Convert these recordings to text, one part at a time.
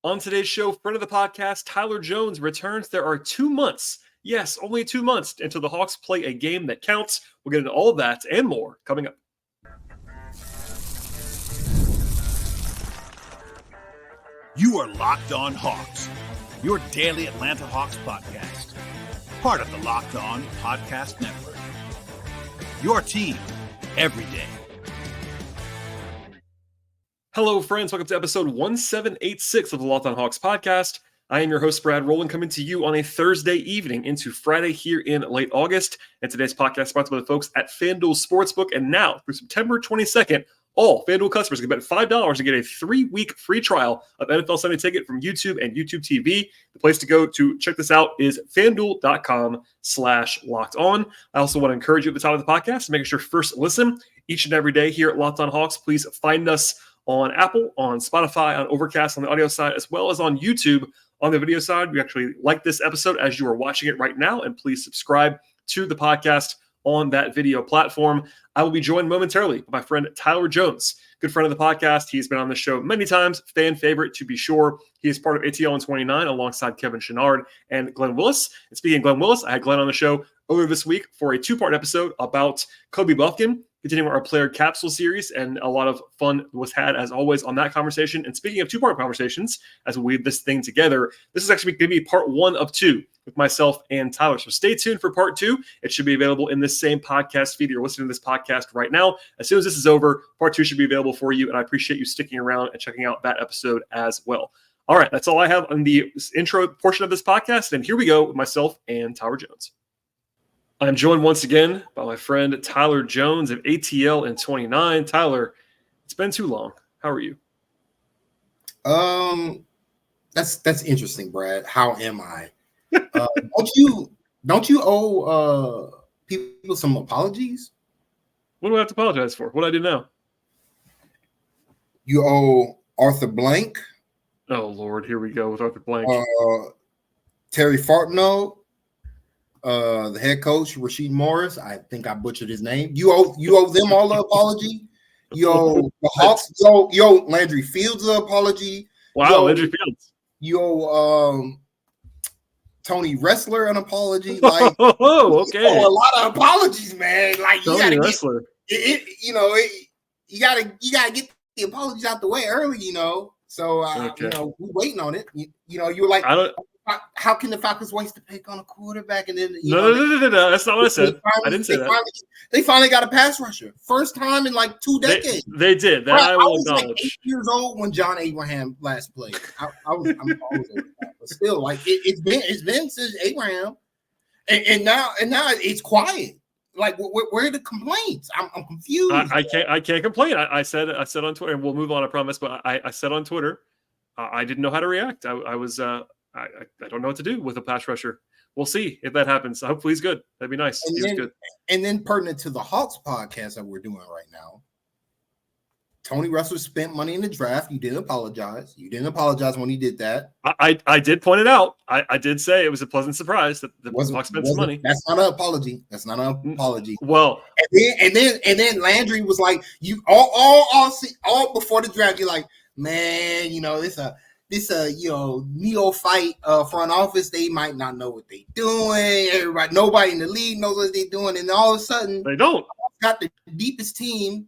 On today's show, friend of the podcast, Tyler Jones returns. There are 2 months, yes, only 2 months until the Hawks play a game that counts. We'll get into all of that and more coming up. You are Locked On Hawks, your daily Atlanta Hawks podcast. Part of the Locked On Podcast Network. Your team every day. Hello, friends. Welcome to episode 1786 of the Locked On Hawks podcast. I am your host, Brad Rowland, coming to you on a Thursday evening into Friday here in late August. And today's podcast is sponsored by the folks at FanDuel Sportsbook. And now, through September 22nd, all FanDuel customers can bet $5 to get a 3-week free trial of NFL Sunday Ticket from YouTube and YouTube TV. The place to go to check this out is FanDuel.com/LockedOn. I also want to encourage you at the top of the podcast to make sure first listen each and every day here at Locked On Hawks. Please find us on Apple, on Spotify, on Overcast on the audio side, as well as on YouTube on the video side. We actually like this episode as you are watching it right now, and please subscribe to the podcast on that video platform. I will be joined momentarily by my friend Tyler Jones, good friend of the podcast. He's been on the show many times, fan favorite to be sure. He is part of ATL in 29 alongside Kevin Chenard and Glenn Willis. And speaking of Glenn Willis, I had Glenn on the show earlier this week for a 2-part episode about Kobe Buffkin, continuing our player capsule series, and a lot of fun was had, as always, on that conversation. And speaking of 2-part conversations, as we weave this thing together, this is actually going to be part 1 of 2 with myself and Tyler. So stay tuned for part 2. It should be available in this same podcast feed. You're listening to this podcast right now. As soon as this is over, part 2 should be available for you, and I appreciate you sticking around and checking out that episode as well. All right, that's all I have on the intro portion of this podcast, and here we go with myself and Tyler Jones. I'm joined once again by my friend Tyler Jones of ATL in 29. Tyler, it's been too long. How are you? That's interesting, Brad. How am I? Don't you owe people some apologies? What do I have to apologize for? What do I do now? You owe Arthur Blank. Oh Lord, here we go with Arthur Blank. Terry Fartno. The head coach, Rasheed Morris. I think I butchered his name. You owe them all the apology. You owe the Hawks. You owe Landry Fields the apology. Wow, Landry Fields. You owe Tony Wrestler an apology. Like, oh, okay. You owe a lot of apologies, man. Like, Tony Wrestler. You gotta get the apologies out the way early. So we're waiting on it. You were like, how can the Falcons waste a pick on a quarterback? And then no, that's not what I said. I didn't say that. They finally got a pass rusher, first time in like 2 decades. They did that. I will acknowledge. Like 8 years old when John Abraham last played. I'm always over that, but still, like it's been since Abraham, and now it's quiet. Like where are the complaints? I'm confused. I can't complain. I said on Twitter, and we'll move on, I promise. But I said on Twitter, I didn't know how to react. I don't know what to do with a pass rusher. We'll see if that happens. Hopefully he's good. That'd be nice. He's good. And then pertinent to the Hawks podcast that we're doing right now, Tony Wrestler spent money in the draft. You didn't apologize. You didn't apologize when he did that. I did point it out. I did say it was a pleasant surprise that the Hawks spent some money. That's not an apology. That's not an apology. Well, and then Landry was like, you all before the draft, you're like, man, this neophyte front office, they might not know what they're doing. Nobody in the league knows what they're doing, and all of a sudden they don't. Got the deepest team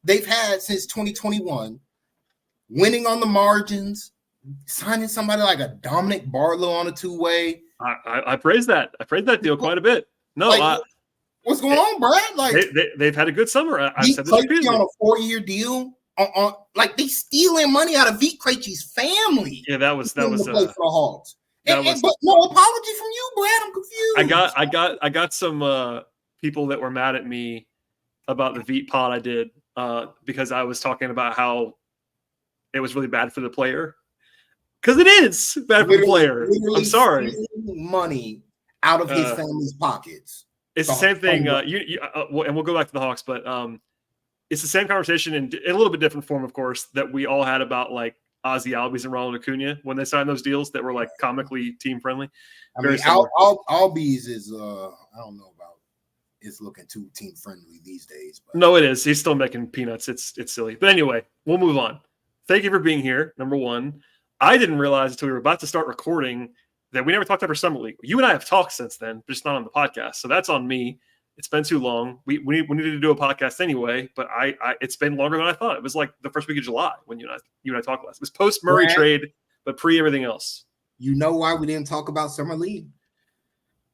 they've had since 2021, winning on the margins, signing somebody like a Dominic Barlow on a 2-way. I praise that. I praise that deal quite a bit. No, what's going on, Brad? Like they've had a good summer. I said this on a 4-year deal. Like they stealing money out of Vit Krejci's family. Yeah, that was play for the Hawks. But no apology from you, Brad. I'm confused. I got some people that were mad at me about the Vit pod I did because I was talking about how it was really bad for the player. Because it is bad for the player. I'm sorry. Money out of his family's pockets. It's the same thing. And we'll go back to the Hawks, but it's the same conversation in a little bit different form, of course, that we all had about like Ozzie Albies and Ronald Acuna when they signed those deals that were like comically team friendly. Albies is I don't know about is looking too team friendly these days. But. No, it is. He's still making peanuts. It's silly. But anyway, we'll move on. Thank you for being here. Number one. I didn't realize until we were about to start recording that we never talked about our summer league. You and I have talked since then, just not on the podcast. So that's on me. It's been too long. We needed to do a podcast anyway, but I it's been longer than I thought. It was like the first week of July when you and I talked last. It was post Murray trade, but pre everything else. You know why we didn't talk about summer league?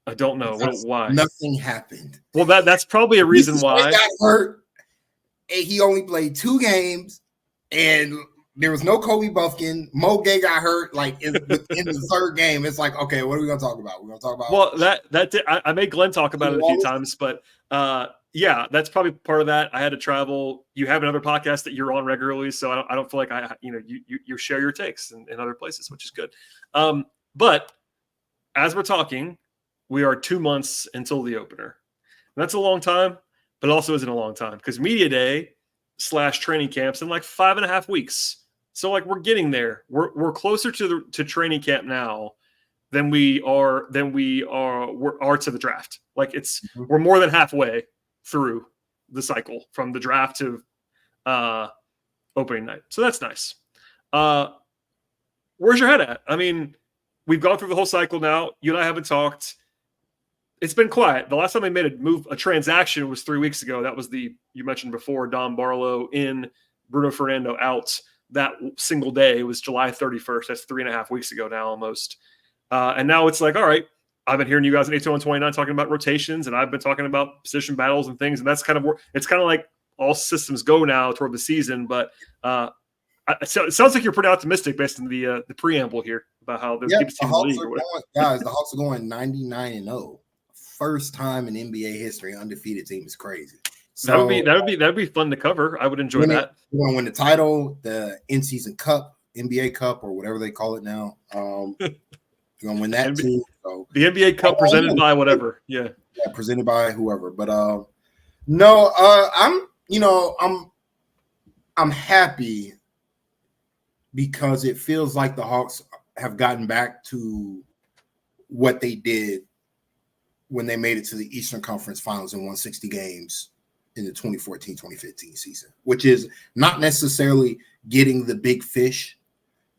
I don't know why. Nothing happened. Well, that's probably a reason why. He got hurt, and he only played 2 games, and there was no Kobe Buffkin. Mo Gay got hurt like in the 3rd game. It's like, okay, what are we going to talk about? We're going to talk about. Well, I made Glenn talk about it a few times, but yeah, that's probably part of that. I had to travel. You have another podcast that you're on regularly, so I don't feel like you share your takes in other places, which is good. But as we're talking, we are 2 months until the opener. And that's a long time, but it also isn't a long time because media day / training camps in like 5.5 weeks. So like we're getting there. We're closer to training camp now than we are to the draft. Like we're more than halfway through the cycle from the draft to opening night. So that's nice. Where's your head at? I mean, we've gone through the whole cycle now. You and I haven't talked. It's been quiet. The last time I made a transaction was 3 weeks ago. That was you mentioned before, Don Barlow in, Bruno Fernando out. That single day was July 31st. That's 3.5 weeks ago now almost. And now it's like, all right, I've been hearing you guys in 80129 talking about rotations, and I've been talking about position battles and things. And that's kind of where it's kind of like all systems go now toward the season. But it sounds like you're pretty optimistic based on the preamble here about how they'll keep the league. Guys, the Hawks are going 99-0. First time in NBA history, undefeated team is crazy. So that would be fun to cover. I would enjoy that. We're gonna win the title, the in-season cup, NBA Cup, or whatever they call it now. We're gonna win that too. So the NBA Cup presented by whatever, yeah, presented by whoever. But I'm happy because it feels like the Hawks have gotten back to what they did when they made it to the Eastern Conference Finals and won 60 games in the 2014-2015 season, which is not necessarily getting the big fish,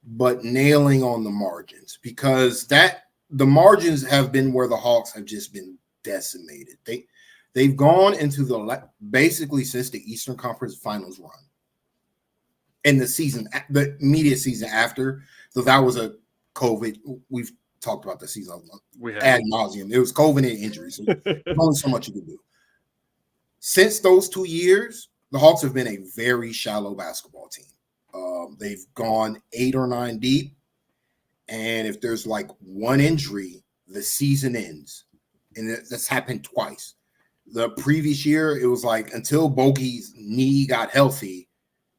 but nailing on the margins, because the margins have been where the Hawks have just been decimated. They've gone into basically since the Eastern Conference Finals run and the immediate season after. So that was a COVID. We've talked about the season ad nauseum. It was COVID and injuries. So there's only so much you can do. Since those 2 years, the Hawks have been a very shallow basketball team. They've gone 8 or 9 deep, and if there's like one injury, the season ends. And that's happened twice. The previous year, it was like until Bogey's knee got healthy,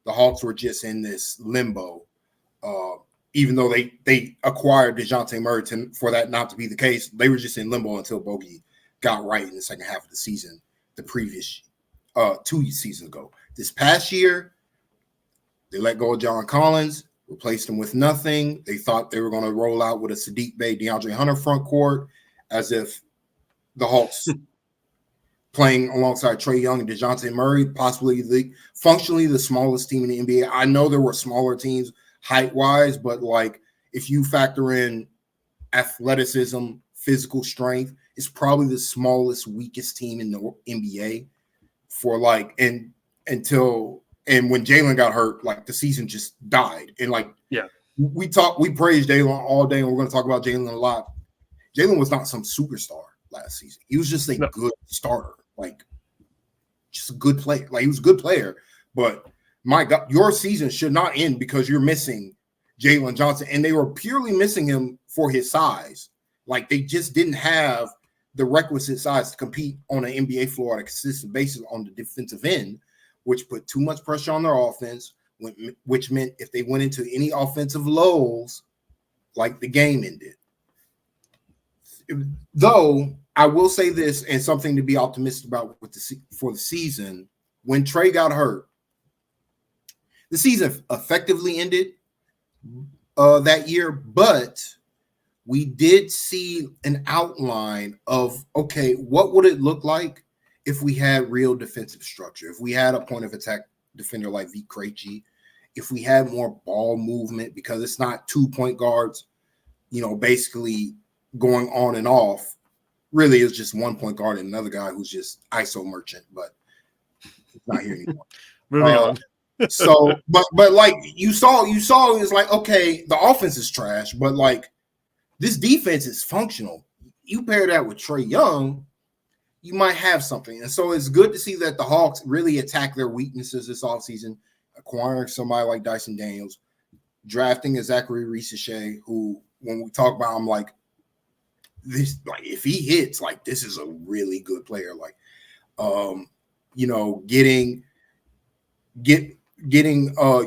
the Hawks were just in this limbo. Even though they acquired DeJounte Murray for that not to be the case, they were just in limbo until Bogey got right in the second half of the season, the previous 2 seasons ago. This past year, they let go of John Collins, replaced him with nothing. They thought they were going to roll out with a Sadiq Bey, DeAndre Hunter front court, as if the Hawks playing alongside Trae Young and DeJounte Murray, possibly functionally the smallest team in the NBA. I know there were smaller teams height-wise, but like if you factor in athleticism, physical strength, it's probably the smallest, weakest team in the NBA for when Jalen got hurt, like the season just died. And we praised Jalen all day, and we're going to talk about Jalen a lot. Jalen was not some superstar last season. He was just a good starter, like just a good player. Like he was a good player, but my God, your season should not end because you're missing Jalen Johnson. And they were purely missing him for his size. Like they just didn't have the requisite size to compete on an NBA floor on a consistent basis on the defensive end, which put too much pressure on their offense, which meant if they went into any offensive lows, like the game ended. Though I will say this, and something to be optimistic about for the season, when Trae got hurt, the season effectively ended that year, but we did see an outline of, okay, what would it look like if we had real defensive structure, if we had a point of attack defender like Vit Krejci, if we had more ball movement, because it's not 2 point guards, basically going on and off. Really, it's just 1 point guard and another guy who's just ISO merchant, but it's not here anymore. Moving on. So, but like you saw, it's like, okay, the offense is trash, but like this defense is functional. You pair that with Trae Young, you might have something. And so it's good to see that the Hawks really attack their weaknesses this offseason, acquiring somebody like Dyson Daniels, drafting a Zachary Reese-Shea, who, when we talk about him, like this, like if he hits, like this is a really good player. Like, getting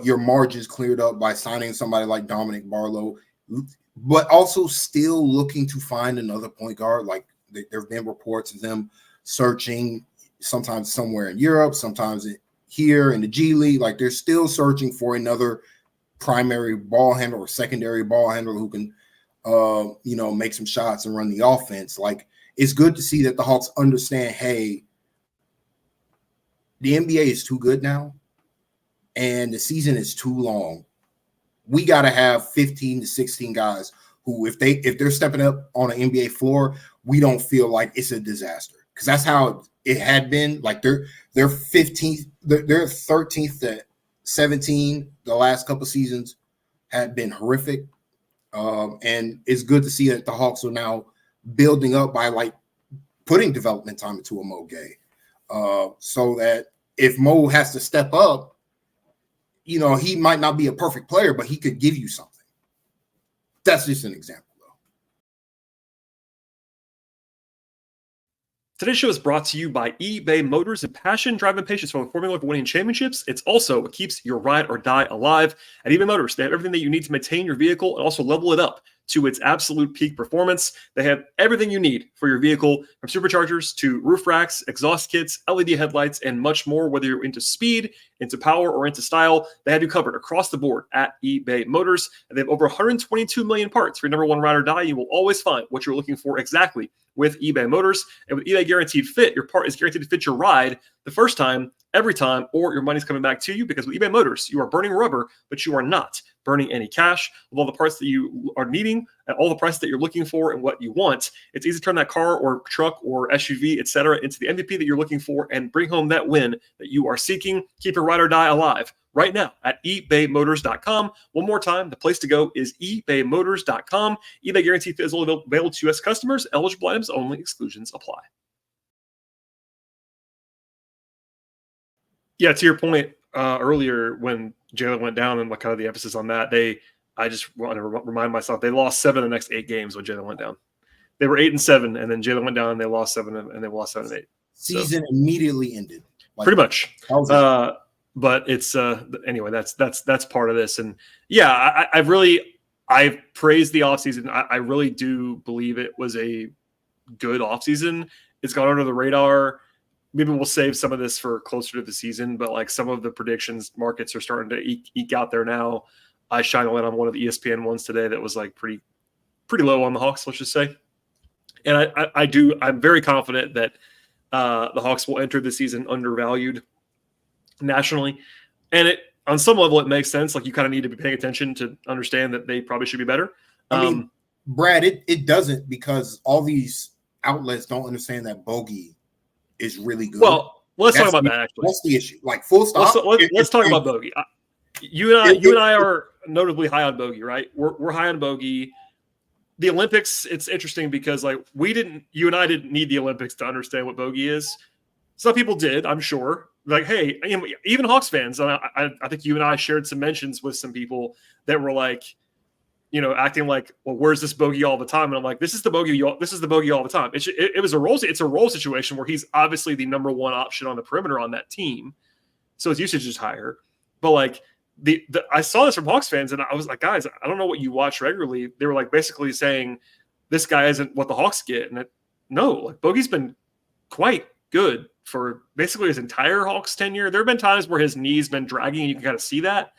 your margins cleared up by signing somebody like Dominic Barlow, but also still looking to find another point guard. Like there have been reports of them searching, sometimes somewhere in Europe, sometimes here in the G League. Like they're still searching for another primary ball handler or secondary ball handler who can, make some shots and run the offense. Like it's good to see that the Hawks understand, hey, the NBA is too good now, and the season is too long. We got to have 15 to 16 guys who, if they're stepping up on an NBA floor, we don't feel like it's a disaster, because that's how it had been. Like they're 15th, they're 13th to 17. The last couple seasons had been horrific, and it's good to see that the Hawks are now building up by like putting development time into a Mo Gay, so that if Mo has to step up, he might not be a perfect player, but he could give you something. That's just an example, though. Today's show is brought to you by eBay Motors. And passion, drive, and patience for the formula for winning championships. It's also what keeps your ride or die alive. At eBay Motors, they have everything that you need to maintain your vehicle and also level it up to its absolute peak performance. They have everything you need for your vehicle, from superchargers to roof racks, exhaust kits, LED headlights, and much more. Whether you're into speed, into power, or into style, they have you covered across the board at eBay Motors. And they have over 122 million parts for your number one ride or die. You will always find what you're looking for exactly with eBay Motors. And with eBay Guaranteed Fit, your part is guaranteed to fit your ride the first time, every time, or your money's coming back to you, because with eBay Motors, you are burning rubber, but you are not burning any cash. With all the parts that you are needing, and all the prices that you're looking for and what you want, it's easy to turn that car or truck or SUV, etc., into the MVP that you're looking for and bring home that win that you are seeking. Keep your ride or die alive right now at ebaymotors.com. One more time, the place to go is ebaymotors.com. eBay Guaranteed Fit is only available to U.S. customers. Eligible items only. Exclusions apply. Yeah, to your point earlier, when Jalen went down and kind of the emphasis on that, I just want to remind myself, they lost 7 of the next 8 games when Jalen went down. They were 8-7, and then Jalen went down and they lost 7, and they lost 7 and 8. Season immediately ended. Pretty much. But it's anyway, that's part of this. And yeah, I've praised the offseason. I really do believe it was a good offseason. It's gone under the radar. Maybe we'll save some of this for closer to the season, but like some of the predictions markets are starting to eke out there now. I shine a light on one of the ESPN ones today that was like pretty low on the Hawks, let's just say. And I'm very confident that the Hawks will enter the season undervalued nationally. And on some level, it makes sense. Like you kind of need to be paying attention to understand that they probably should be better. I mean, Brad, it doesn't, because all these outlets don't understand that Bogey is really good. Well, let's talk about that. Actually, that's the issue. Like full stop. Let's talk about Bogey. You and I are notably high on Bogey, right? We're high on Bogey. The Olympics, it's interesting because like you and I didn't need the Olympics to understand what Bogey is. Some people did, I'm sure. Like, hey, even Hawks fans. I think you and I shared some mentions with some people that were like, acting like, well, where's this Bogey all the time? And I'm like, this is the Bogey all the time. It's a role situation where he's obviously the number one option on the perimeter on that team, so his usage is higher. But like I saw this from Hawks fans, and I was like, guys, I don't know what you watch regularly. They were like basically saying this guy isn't what the Hawks get, and no, like Bogey's been quite good for basically his entire Hawks tenure. There have been times where his knee's been dragging, and you can kind of see that.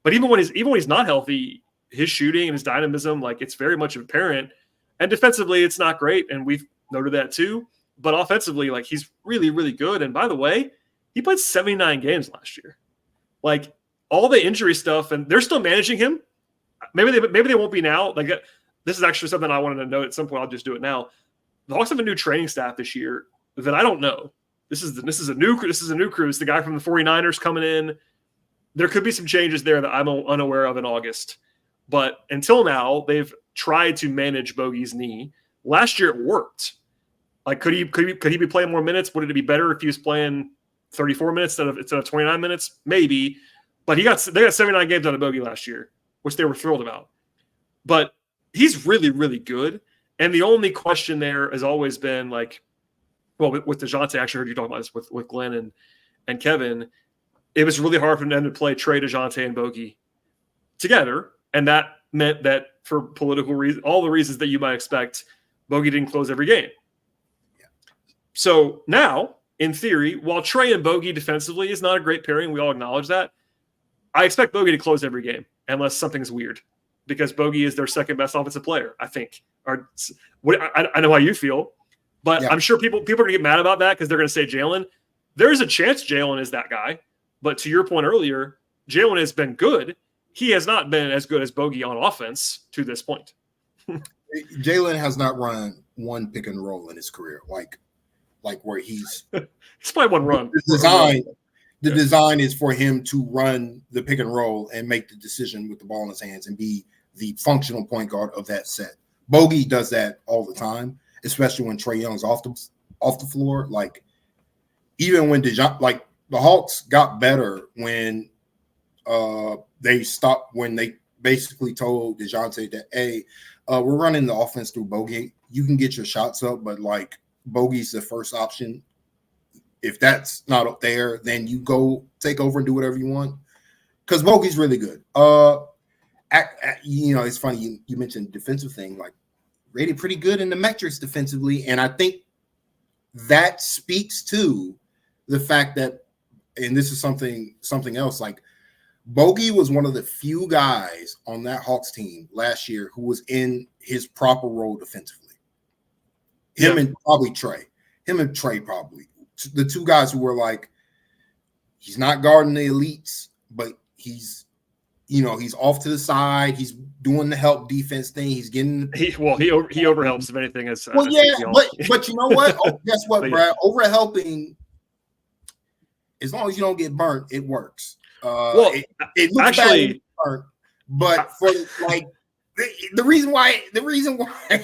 But even when he's not healthy, his shooting and his dynamism, like it's very much apparent. And defensively, it's not great, and we've noted that too. But offensively, like he's really, really good. And by the way, he played 79 games last year. Like all the injury stuff, and they're still managing him. Maybe they won't be now. Like this is actually something I wanted to note at some point. I'll just do it now. The Hawks have a new training staff this year that I don't know. This is a new crew. It's the guy from the 49ers coming in. There could be some changes there that I'm unaware of in August. But until now, they've tried to manage Bogey's knee. Last year it worked. Like could he be playing more minutes? Would it be better if he was playing 34 minutes instead of 29 minutes? Maybe. But they got 79 games out of Bogey last year, which they were thrilled about. But he's really, really good. And the only question there has always been like, well, with DeJounte, I actually heard you talking about this with Glenn and Kevin. It was really hard for them to play Trey, DeJounte, and Bogey together. And that meant that for political reasons, all the reasons that you might expect, Bogey didn't close every game. Yeah. So now, in theory, while Trey and Bogey defensively is not a great pairing, we all acknowledge that, I expect Bogey to close every game unless something's weird, because Bogey is their second best offensive player, I think. I know how you feel, but yeah. I'm sure people are going to get mad about that because they're going to say Jalen. There's a chance Jalen is that guy. But to your point earlier, Jalen has been good. He has not been as good as Bogey on offense to this point. Jalen has not run one pick and roll in his career, like where he's probably one run. The design is for him to run the pick and roll and make the decision with the ball in his hands and be the functional point guard of that set. Bogey does that all the time, especially when Trae Young's off the floor. Like even when the Hawks got better when they basically told DeJounte that, hey, we're running the offense through Bogey. You can get your shots up, but like Bogey's the first option. If that's not up there, then you go take over and do whatever you want. Because Bogey's really good. It's funny you mentioned defensive thing, like rated pretty good in the metrics defensively, and I think that speaks to the fact that, and this is something else, like Bogey was one of the few guys on that Hawks team last year who was in his proper role defensively. And probably Trey. Him and Trey probably. The two guys who were like, he's not guarding the elites, but he's off to the side. He's doing the help defense thing. He's getting he overhelps if anything. But you know what? Guess what, Brad? Overhelping, as long as you don't get burnt, it works. It looks actually bad burnt, but for like the reason why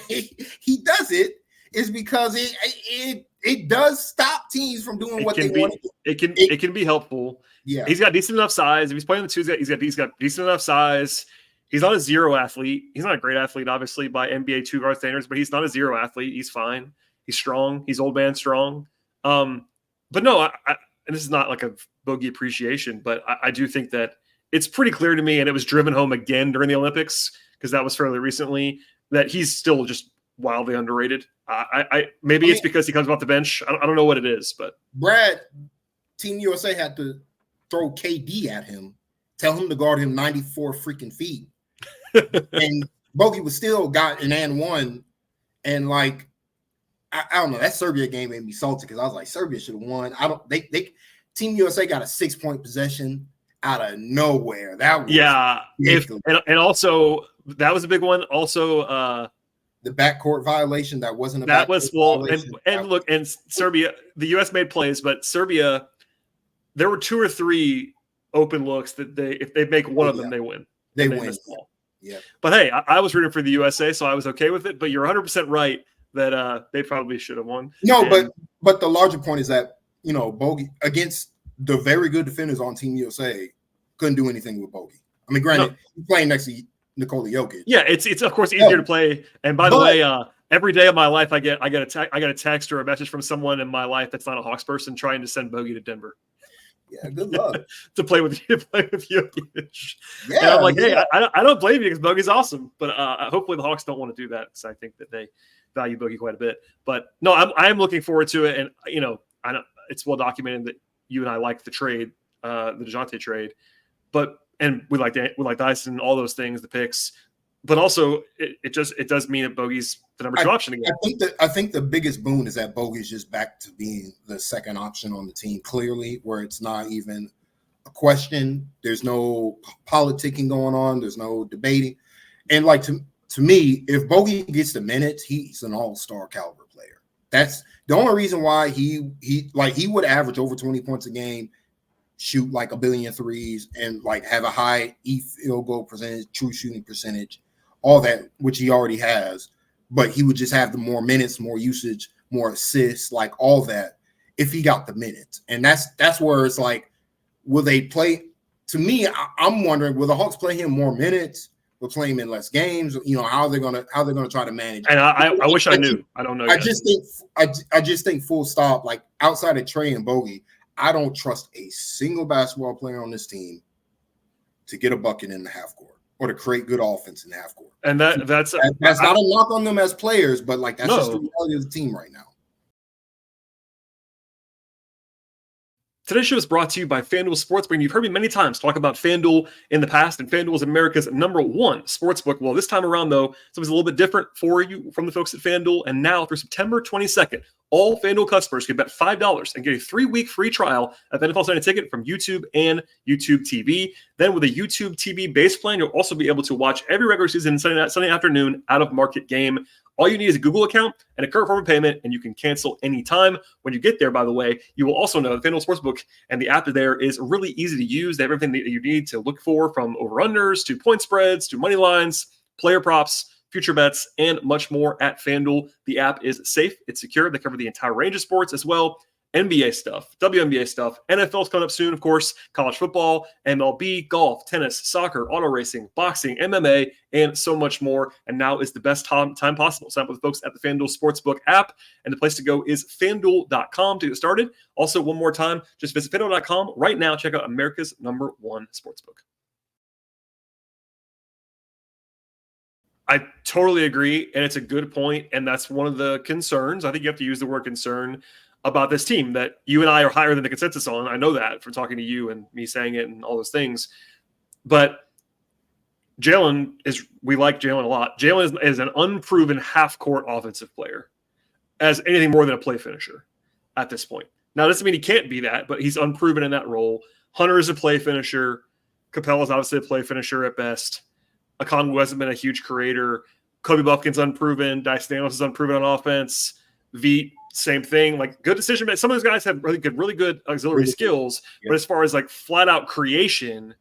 he does it is because it does stop teams from doing what they want to do. It can be helpful. Yeah, he's got decent enough size. If he's playing the twos, he's got decent enough size. He's not a zero athlete. He's not a great athlete, obviously, by NBA two guard standards, but he's not a zero athlete. He's fine. He's strong. He's old man strong. But no, and this is not like a Bogey appreciation, but I do think that it's pretty clear to me, and it was driven home again during the Olympics because that was fairly recently, that he's still just wildly underrated. It's because he comes off the bench. I don't know what it is, but Brad, Team USA had to throw KD at him, tell him to guard him 94 freaking feet, and Bogey was still got an and one, and like I don't know, that Serbia game made me salty because I was like, Serbia should have won. Team USA got a 6-point possession out of nowhere. That was and also that was a big one. Also, the backcourt violation that wasn't a that was and Serbia, the US made plays, but Serbia, there were 2 or 3 open looks that if they make one of them, they win. They win. Yeah. But hey, I was rooting for the USA, so I was okay with it. But you're 100% right that they probably should have won. No, but the larger point is that Bogey against the very good defenders on Team USA couldn't do anything with Bogey. I mean, granted, he's playing next to Nikola Jokic. Yeah, it's of course easier to play. And by the way, every day of my life, I get a text or a message from someone in my life that's not a Hawks person trying to send Bogey to Denver. Yeah, good luck to play with Jokic. Yeah, and I'm like, hey, I don't blame you because Bogey's awesome, but hopefully the Hawks don't want to do that because I think that they value Bogey quite a bit. But no, I'm looking forward to it, and I know it's well documented that you and I like the trade, the DeJounte trade, and we like Dyson, all those things, the picks, but also it does mean that Bogey's the number 2 option again. I think the biggest boon is that Bogey's just back to being the second option on the team, clearly, where it's not even a question. There's no politicking going on. There's no debating. And like to me, if Bogey gets the minutes, he's an all-star caliber player. That's the only reason why he would average over 20 points a game, shoot like a billion threes, and like have a high field goal percentage, true shooting percentage, all that, which he already has. But he would just have the more minutes, more usage, more assists, like all that, if he got the minutes. And that's where it's like, will they play? To me, I'm wondering, will the Hawks play him more minutes? Will play him in less games? You know, how they're gonna try to manage. And I wish I knew. I don't know. I just think full stop. Like outside of Trey and Bogey, I don't trust a single basketball player on this team to get a bucket in the half court or to create good offense in the half court. And that's not a knock on them as players, but like that's just the reality of the team right now. Today's show is brought to you by FanDuel Sportsbook. You've heard me many times talk about FanDuel in the past, and FanDuel is America's #1 sportsbook. Well, this time around, though, something's a little bit different for you from the folks at FanDuel. And now, through September 22nd, all FanDuel customers can bet $5 and get a 3-week free trial of NFL Sunday Ticket from YouTube and YouTube TV. Then, with a YouTube TV base plan, you'll also be able to watch every regular season Sunday afternoon out-of-market game. All you need is a Google account and a current form of payment, and you can cancel anytime. When you get there, by the way, you will also know the FanDuel Sportsbook and the app there is really easy to use. They have everything that you need to look for, from over-unders to point spreads to money lines, player props, future bets, and much more at FanDuel. The app is safe. It's secure. They cover the entire range of sports as well. NBA stuff, WNBA stuff, NFL's coming up soon, of course, college football, MLB, golf, tennis, soccer, auto racing, boxing, MMA, and so much more. And now is the best time possible. Sign up with folks at the FanDuel Sportsbook app, and the place to go is FanDuel.com to get started. Also, one more time, just visit FanDuel.com right now. Check out America's #1 sportsbook. I totally agree, and it's a good point, and that's one of the concerns. I think you have to use the word concern about this team that you and I are higher than the consensus on. I know that from talking to you and me saying it and all those things. But we like Jalen a lot. Jalen is an unproven half-court offensive player as anything more than a play finisher at this point. Now, it doesn't mean he can't be that, but he's unproven in that role. Hunter is a play finisher. Capella is obviously a play finisher at best. Okongwu hasn't been a huge creator. Kobe Buffkin's unproven. Dice Daniels is unproven on offense. Veet, same thing. Like, good decision. Some of those guys have really good auxiliary skills, but as far as like flat out creation,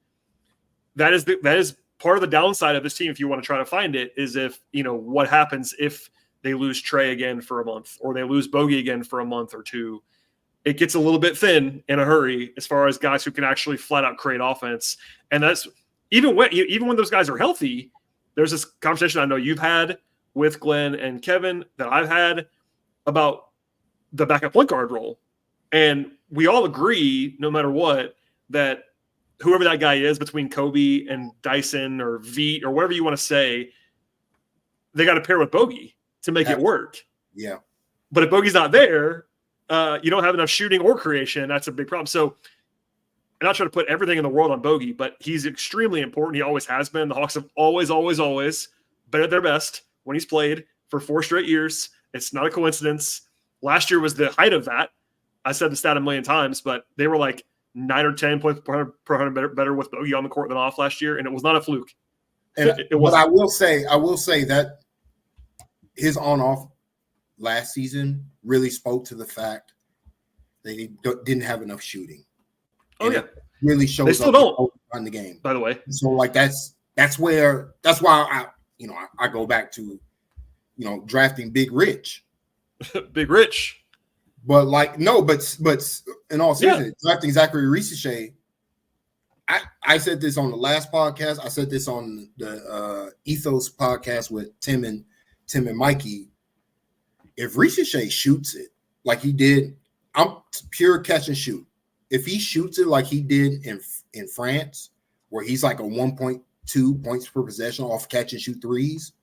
that is part of the downside of this team. If you want to try to find it, is if what happens if they lose Trey again for a month, or they lose Bogey again for a month or two. It gets a little bit thin in a hurry as far as guys who can actually flat out create offense. And that's even when those guys are healthy. There's this conversation I know you've had with Glenn and Kevin that I've had about the backup point guard role. And we all agree, no matter what, that whoever that guy is between Kobe and Dyson or Veet or whatever you want to say, they got to pair with Bogey to make it work. Yeah. But if Bogey's not there, you don't have enough shooting or creation. That's a big problem. So I'm not trying to put everything in the world on Bogey, but he's extremely important. He always has been. The Hawks have always been at their best when he's played for 4 straight years. It's not a coincidence. Last year was the height of that. I said the stat a million times, but they were like 9 or 10 points per 100 better with Bogey on the court than off last year, and it was not a fluke. But I will say that his on-off last season really spoke to the fact that he didn't have enough shooting. Oh, yeah. It really shows they still don't on the game. By the way. So like that's why I go back to drafting Big Rich. Big Rich. But like no, but in all seriousness, drafting Zachary Risache, I said this on the last podcast. I said this on the Ethos podcast with Tim and Mikey. If Risache shoots it like he did, I'm pure catch and shoot. If he shoots it like he did in France, where he's like a 1.2 points per possession off catch and shoot threes,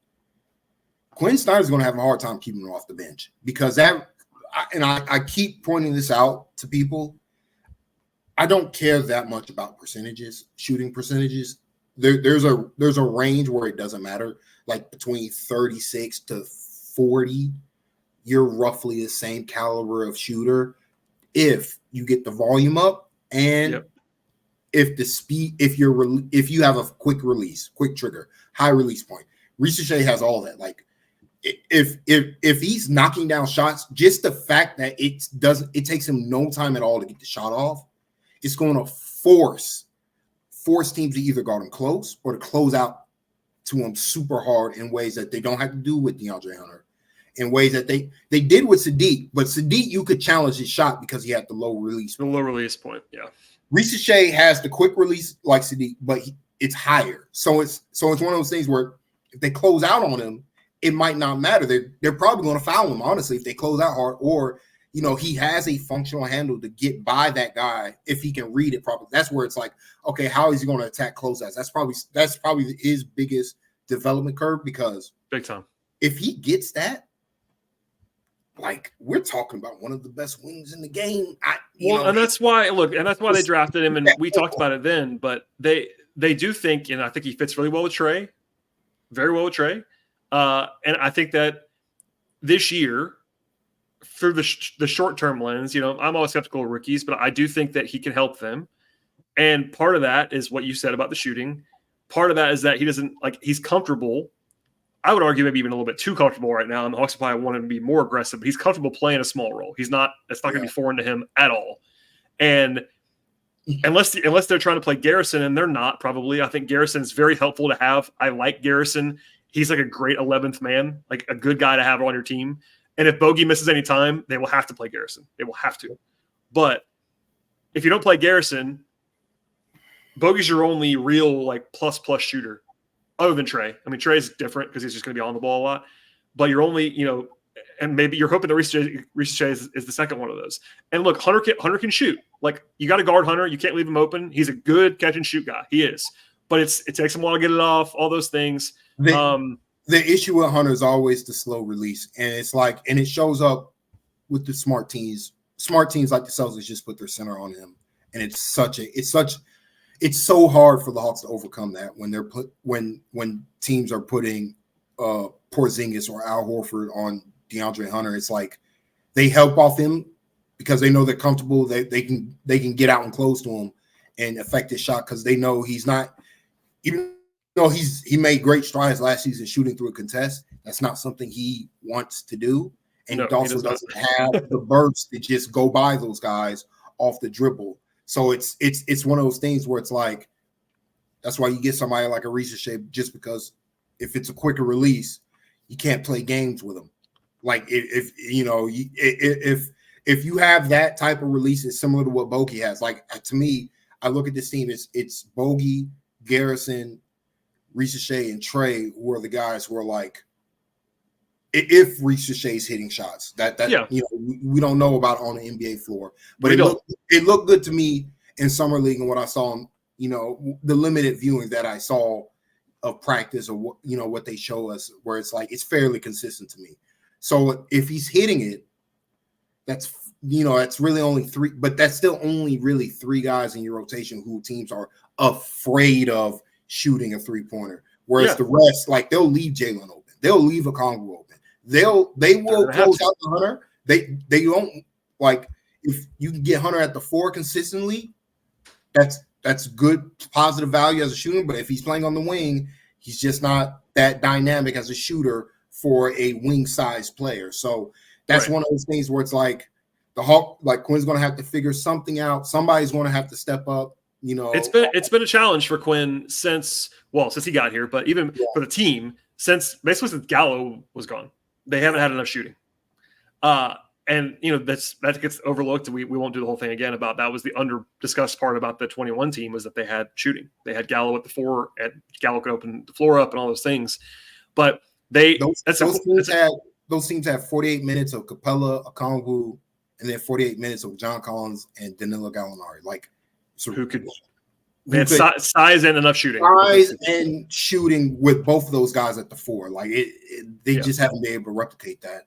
Quinn Snyder's going to have a hard time keeping him off the bench because I keep pointing this out to people. I don't care that much about percentages, shooting percentages. There's a range where it doesn't matter, like between 36 to 40. You're roughly the same caliber of shooter if you get the volume up and if you have a quick trigger, high release point. Reese Shea has all that. Like if he's knocking down shots, just the fact that it takes him no time at all to get the shot off, it's going to force teams to either guard him close or to close out to him super hard in ways that they don't have to do with DeAndre Hunter, in ways that they did with Sadiq. But Sadiq, you could challenge his shot because he had the low release point. The low release point, yeah. Reese Shea has the quick release like Sadiq, but it's higher. So it's one of those things where if they close out on him, it might not matter. They're probably going to foul him, honestly, if they close out hard, or he has a functional handle to get by that guy if he can read it properly. That's where it's like, okay, how is he going to attack closeouts? That's probably his biggest development curve, because big time. If he gets that, like, we're talking about one of the best wings in the game. And that's why they drafted him, and we talked about it then. But they do think, and I think he fits really well with Trey, very well with Trey. And I think that this year, through the short-term lens, I'm always skeptical of rookies, but I do think that he can help them. And part of that is what you said about the shooting. Part of that is that he's comfortable. I would argue maybe even a little bit too comfortable right now. And the Hawks probably want him to be more aggressive, but he's comfortable playing a small role. It's not going to be foreign to him at all. And unless they're trying to play Garrison, and they're not probably, I think Garrison's very helpful to have. I like Garrison. He's like a great 11th man, like a good guy to have on your team. And if Bogey misses any time, they will have to play Garrison. They will have to. But if you don't play Garrison, Bogey's your only real like plus shooter, other than Trey. I mean, Trey's different because he's just going to be on the ball a lot. But you're only, and maybe you're hoping that Reese Shea is the second one of those. And look, Hunter can shoot. Like, you got to guard Hunter. You can't leave him open. He's a good catch and shoot guy. He is. But it takes him a while to get it off. All those things. The issue with Hunter is always the slow release, and it shows up with the smart teams. Smart teams like the Celtics just put their center on him, and it's so hard for the Hawks to overcome that when teams are putting Porzingis or Al Horford on DeAndre Hunter. It's like they help off him because they know they're comfortable. They can get out and close to him and affect his shot because they know he's not, even though he made great strides last season shooting through a contest. That's not something he wants to do, and he also doesn't have the burst to just go by those guys off the dribble. So it's one of those things where it's like, that's why you get somebody like a Reese Shea, just because if it's a quicker release, you can't play games with them. Like if you have that type of release, it's similar to what Bogey has. Like, to me, I look at this team, it's Bogey, Garrison, Reese Shea, and Trey, who are the guys who are like, if Reese Shea's hitting shots, we don't know about on the NBA floor, but it looked good to me in summer league, and what I saw, the limited viewing that I saw of practice, or what they show us, where it's like it's fairly consistent to me. So if he's hitting it, that's really only three, but that's still only really three guys in your rotation who teams are afraid of shooting a 3-pointer. Whereas the rest, like, they'll leave Jalen open, they'll leave Okongwu open. They will close out the Hunter. They don't, like, if you can get Hunter at the 4 consistently, that's good positive value as a shooter. But if he's playing on the wing, he's just not that dynamic as a shooter for a wing size player. So that's one of those things where it's like the Hawk, like, Quinn's going to have to figure something out. Somebody's going to have to step up. It's been a challenge for Quinn since he got here, but even for the team since Gallo was gone. They haven't had enough shooting. And that gets overlooked, and we won't do the whole thing again about that. Was the under discussed part about the 21 team, was that they had shooting. They had Gallo at the 4, and Gallo could open the floor up and all those things. But those teams have 48 minutes of Capella, Okongwu, and then 48 minutes of John Collins and Danilo Gallinari. Like, so they had size and enough shooting. Size and shooting with both of those guys at the 4. Like, they just haven't been able to replicate that.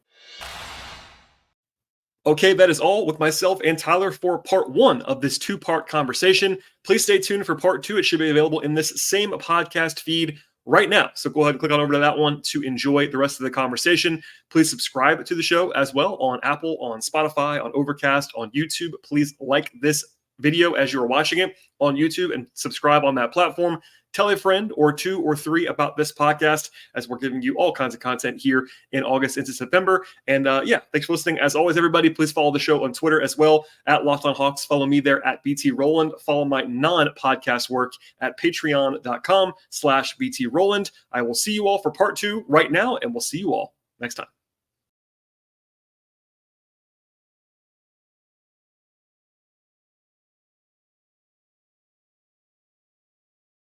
Okay, that is all with myself and Tyler for part 1 of this 2-part conversation. Please stay tuned for part 2. It should be available in this same podcast feed right now. So go ahead and click on over to that one to enjoy the rest of the conversation. Please subscribe to the show as well on Apple, on Spotify, on Overcast, on YouTube. Please like this video as you are watching it on YouTube and subscribe on that platform. Tell a friend or 2 or 3 about this podcast, as we're giving you all kinds of content here in August into September. And thanks for listening. As always, everybody, please follow the show on Twitter as well at Locked On Hawks. Follow me there at BT Rowland. Follow my non-podcast work at patreon.com/BT Rowland. I will see you all for part 2 right now, and we'll see you all next time.